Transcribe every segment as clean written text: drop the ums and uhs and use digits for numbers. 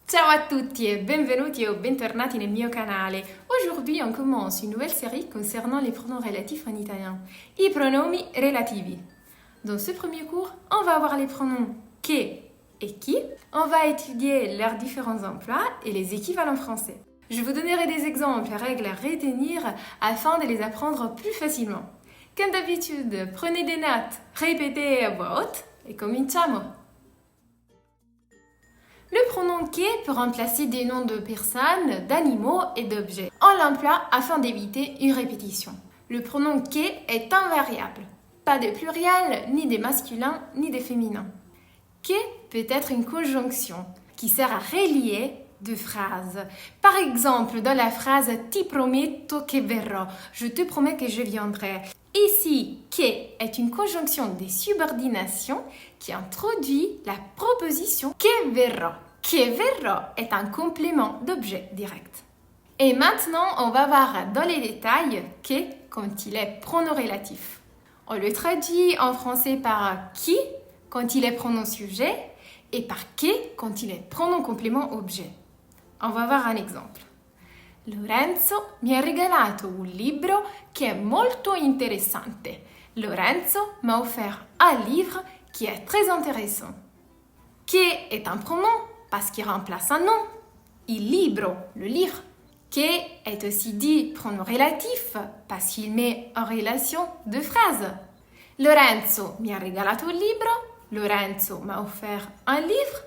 Ciao a tutti et benvenuti o bentornati nel mio canale. Aujourd'hui, on commence une nouvelle série concernant les pronoms relatifs en italien. I pronomi relativi. Dans ce premier cours, on va voir les pronoms che et qui. On va étudier leurs différents emplois et les équivalents français. Je vous donnerai des exemples et règles à retenir afin de les apprendre plus facilement. Comme d'habitude, prenez des notes, répétez à voix haute et cominciamo! Le pronom che peut remplacer des noms de personnes, d'animaux et d'objets. On l'emploie afin d'éviter une répétition. Le pronom che est invariable. Pas de pluriel, ni des masculins, ni des féminins. Che peut être une conjonction qui sert à relier deux phrases. Par exemple, dans la phrase « Ti prometto che verrò », je te promets que je viendrai. Ici, che est une conjonction de subordination qui introduit la proposition che verrò. Che verrò est un complément d'objet direct. Et maintenant, on va voir dans les détails che quand il est pronom relatif. On le traduit en français par qui quand il est pronom sujet et par che quand il est pronom complément objet. On va voir un exemple. Lorenzo mi ha regalato un libro che è molto interessante. Lorenzo m'a offert un livre qui est très intéressant. Che est un pronom parce qu'il remplace un nom. Il libro, le livre. Che est aussi dit pronom relatif parce qu'il met en relation deux phrases. Lorenzo mi ha regalato un libro. Lorenzo m'a offert un livre.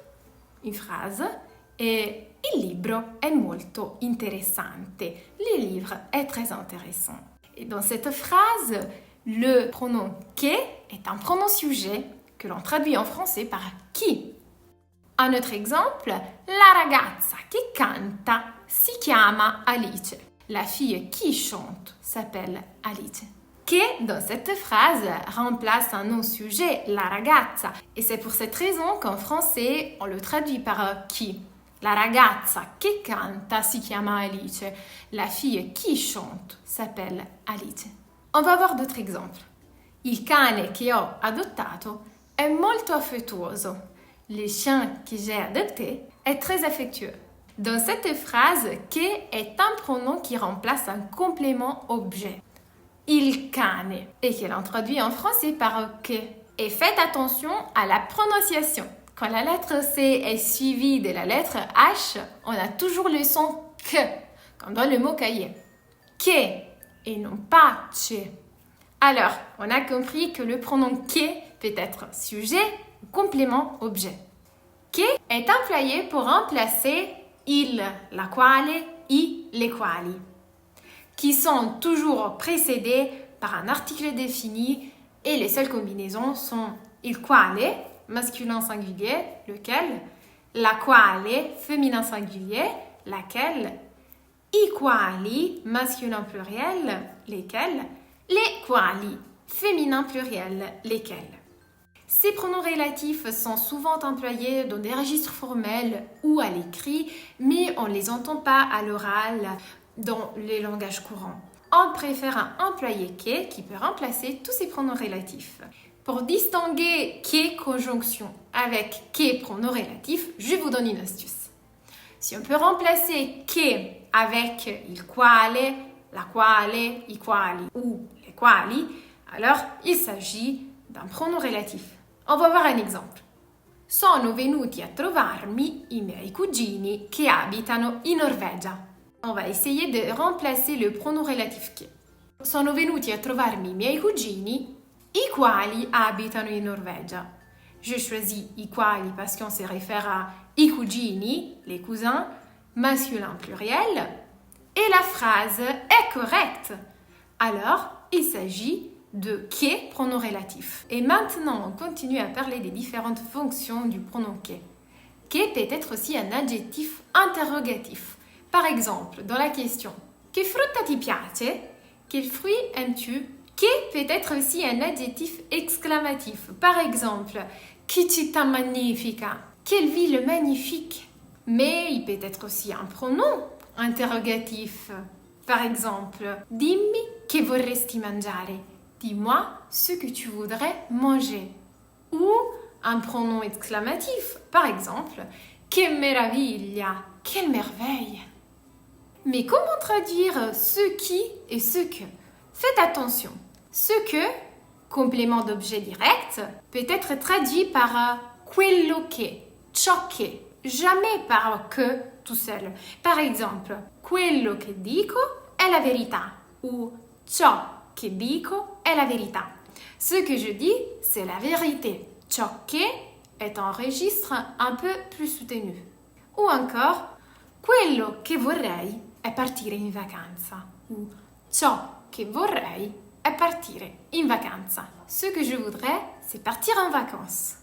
Une phrase. Et il libro è molto interessante. Le livre est très intéressant. Et dans cette phrase, le pronom che est un pronom sujet que l'on traduit en français par qui. Un autre exemple, la ragazza che canta si chiama Alice. La fille qui chante s'appelle Alice. Che dans cette phrase remplace un nom sujet, la ragazza. Et c'est pour cette raison qu'en français, on le traduit par qui. La ragazza che canta si chiama Alice. La fille qui chante s'appelle Alice. On va voir d'autres exemples. Il cane che ho adottato è molto affettuoso. Le chien que j'ai adopté est très affectueux. Dans cette phrase, che est un pronom qui remplace un complément objet. Il cane et que l'on traduit en français par que. Et faites attention à la prononciation. Quand la lettre C est suivie de la lettre H, on a toujours le son que, comme dans le mot cahier. Que et non pas che. Alors, on a compris que le pronom che peut être sujet ou complément objet. Che est employé pour remplacer il, la quale, i, les quali, qui sont toujours précédés par un article défini et les seules combinaisons sont il quale, masculin singulier, lequel, la quale, féminin singulier, laquelle, i quali, masculin pluriel, lesquels, les quali, féminin pluriel, lesquels. Ces pronoms relatifs sont souvent employés dans des registres formels ou à l'écrit, mais on ne les entend pas à l'oral dans les langages courants. On préfère employer que qui peut remplacer tous ces pronoms relatifs. Pour distinguer que conjonction avec que pronom relatif, je vous donne une astuce. Si on peut remplacer que avec il quale, la quale, i quali ou les quali, alors il s'agit d'un pronom relatif. On va voir un exemple. Sono venuti a trovarmi i miei cugini che abitano in Norvegia. On va essayer de remplacer le pronom relatif che. Sono venuti a trovarmi i miei cugini, i quali abitano in Norvegia. Je choisis i quali parce qu'on se réfère à i cugini, les cousins, masculin pluriel, et la phrase est correcte. Alors, il s'agit de que, pronom relatif. Et maintenant, on continue à parler des différentes fonctions du pronom que. Que peut être aussi un adjectif interrogatif. Par exemple, dans la question « Che frutta ti piace ?» Quel fruit aimes-tu? Que peut être aussi un adjectif exclamatif. Par exemple « Che città magnifica ?» Quelle ville magnifique! Mais il peut être aussi un pronom interrogatif. Par exemple « Dimmi che vorresti mangiare ?» Dis-moi ce que tu voudrais manger. Ou un pronom exclamatif. Par exemple, Che meraviglia! Quelle merveille! Mais comment traduire ce qui et ce que? Faites attention. Ce que, complément d'objet direct, peut être traduit par quello che, ciò che, jamais par que tout seul. Par exemple, quello che dico è la verità ou ciò che dico è la verità. Ce que je dis, c'est la vérité. Ciò che est un registre un peu plus soutenu. Ou encore, quello che vorrei è partire in vacanza. Ou ciò che vorrei è partire in vacanza. Ce que je voudrais, c'est partir en vacances.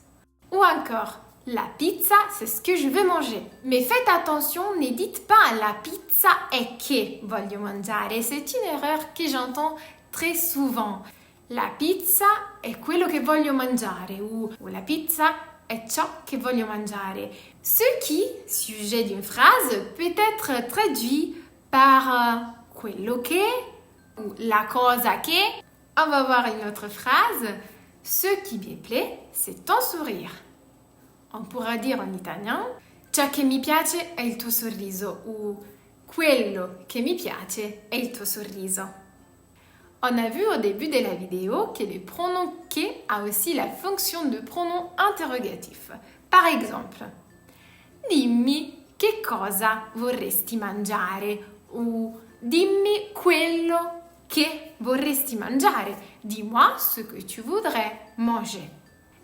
Ou encore, la pizza, c'est ce que je veux manger. Mais faites attention, ne dites pas la pizza è che voglio mangiare. C'est une erreur que j'entends très souvent. La pizza è quello che voglio mangiare ou la pizza è ciò che voglio mangiare. Ce qui, sujet d'une phrase, peut être traduit par quello che ou la cosa che. On va voir une autre phrase. Ce qui mi plaît, c'est ton sourire. On pourra dire en italien ciò che mi piace è il tuo sorriso ou quello che mi piace è il tuo sorriso. On a vu au début de la vidéo que le pronom che a aussi la fonction de pronom interrogatif. Par exemple, dimmi che cosa vorresti mangiare ou dimmi quello che vorresti mangiare. Dis-moi ce que tu voudrais manger.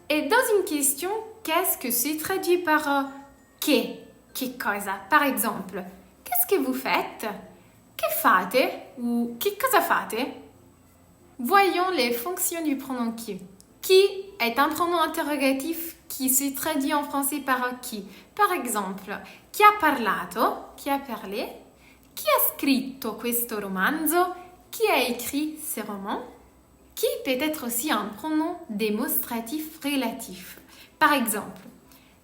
Et dans une question, qu'est-ce que c'est traduit par che cosa? Par exemple, qu'est-ce que vous faites? Che fate? Ou che cosa fate? Voyons les fonctions du pronom qui. Qui est un pronom interrogatif qui se traduit en français par qui. Par exemple, chi ha parlato, qui a parlé, chi ha scritto questo romanzo, qui a écrit ce roman. Qui peut être aussi un pronom démonstratif relatif. Par exemple,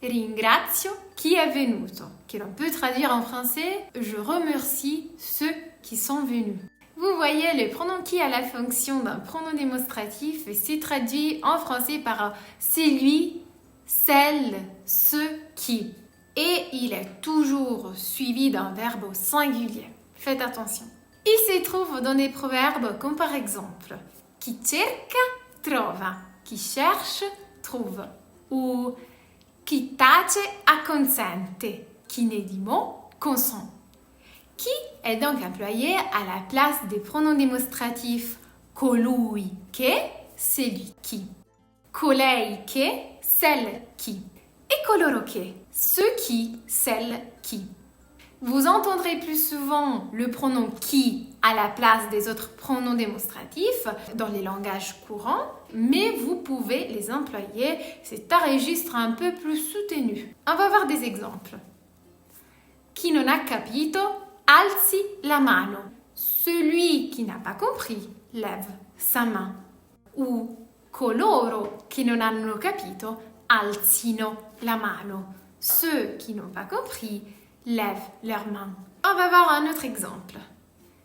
ringrazio chi è venuto, que l'on peut traduire en français je remercie ceux qui sont venus. Vous voyez, le pronom qui a la fonction d'un pronom démonstratif et c'est traduit en français par celui, celle, ce, qui. Et il est toujours suivi d'un verbe au singulier. Faites attention. Il se trouve dans des proverbes comme par exemple chi cerca, trova. Qui cherche, trouve. Ou chi tace, acconsente. Qui ne dit mot, consent. Qui est donc employé à la place des pronoms démonstratifs colui che, celui qui, colei che, celle qui, et coloro che, ceux qui, celles qui. Vous entendrez plus souvent le pronom qui à la place des autres pronoms démonstratifs dans les langages courants, mais vous pouvez les employer, c'est un registre un peu plus soutenu. On va voir des exemples. Chi non ha capito, alzi la mano. Celui qui n'a pas compris, lève sa main. Ou coloro che non hanno capito, alzino la mano. Ceux qui n'ont pas compris, lèvent leurs mains. On va voir un autre exemple.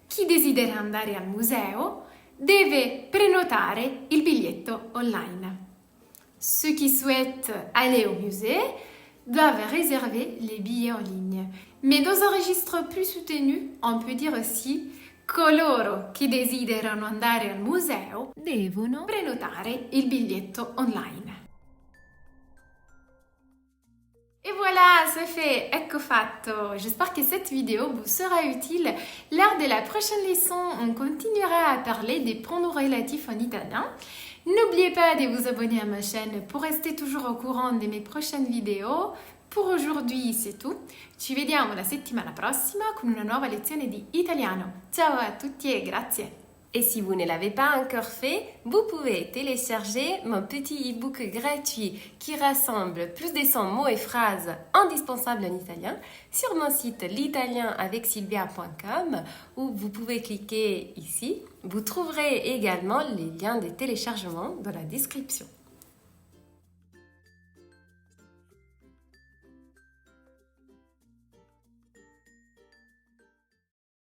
Chi desidera andare al museo deve prenotare il biglietto online. Ceux qui souhaitent aller au musée doivent réserver les billets en ligne. Mais dans un registre plus soutenu, on peut dire aussi coloro che desiderano andare al museo devono prenotare il biglietto online. Et voilà, c'est fait, ecco fatto. J'espère que cette vidéo vous sera utile. Lors de la prochaine leçon, on continuera à parler des pronoms relatifs en italien. N'oubliez pas de vous abonner à ma chaîne pour rester toujours au courant de mes prochaines vidéos. Pour aujourd'hui, c'est tout. Ci vediamo la settimana prossima con una nuova lezione di italiano. Ciao a tutti e grazie! Et si vous ne l'avez pas encore fait, vous pouvez télécharger mon petit e-book gratuit qui rassemble plus de 100 mots et phrases indispensables en italien sur mon site l'italienavecsilvia.com où vous pouvez cliquer ici. Vous trouverez également les liens de téléchargement dans la description.